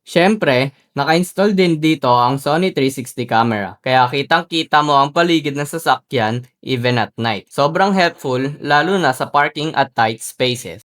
Siyempre, naka-install din dito ang Sony 360 camera, kaya kitang-kita mo ang paligid ng sasakyan even at night. Sobrang helpful lalo na sa parking at tight spaces.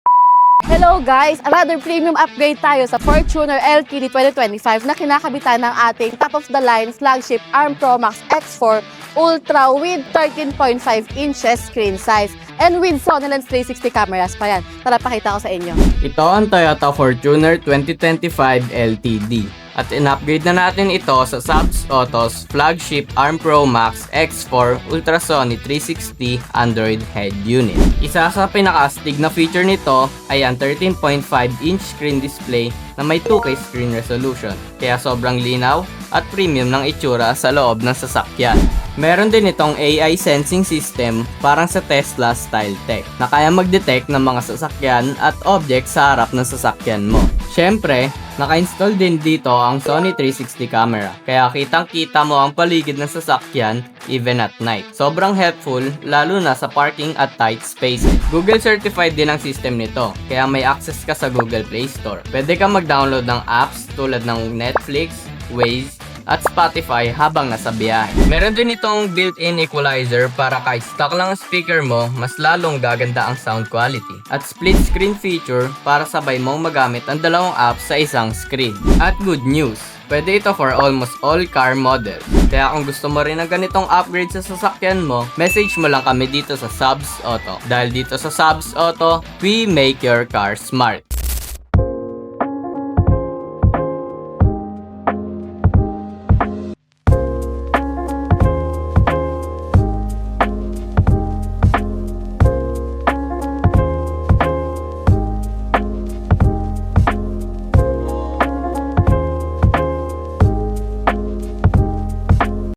Hello guys! Another premium upgrade tayo sa Fortuner LTD 2025 na kinakabitan ng ating top-of-the-line flagship ARM Pro Max X4 Ultra with 13.5 inches screen size and with Sony Lens 360 cameras pa yan. Tara, pakita ko sa inyo. Ito ang Toyota Fortuner 2025 LTD. At in-upgrade na natin ito sa Sabs Auto's flagship ARM Pro Max X4 Ultrasonic 360 Android head unit. Isa sa pinaka-astig na feature nito ay ang 13.5-inch screen display na may 2K screen resolution, kaya sobrang linaw at premium ng itsura sa loob ng sasakyan. Meron din itong AI sensing system parang sa Tesla style tech na kaya mag-detect ng mga sasakyan at object sa harap ng sasakyan mo. Siyempre, naka-install din dito ang Sony 360 camera, kaya kitang-kita mo ang paligid ng sasakyan even at night. Sobrang helpful lalo na sa parking at tight spaces. Google certified din ang system nito, kaya may access ka sa Google Play Store. Pwede ka mag-download ng apps tulad ng Netflix, Waze, at Spotify habang nasa biyahe. Meron din itong built-in equalizer para kahit stock lang ang speaker mo, mas lalong gaganda ang sound quality. At split screen feature para sabay mong magamit ang dalawang apps sa isang screen. At good news, pwede ito for almost all car models. Kaya kung gusto mo rin ng ganitong upgrade sa sasakyan mo, message mo lang kami dito sa Sabs Auto. Dahil dito sa Sabs Auto, we make your car smart.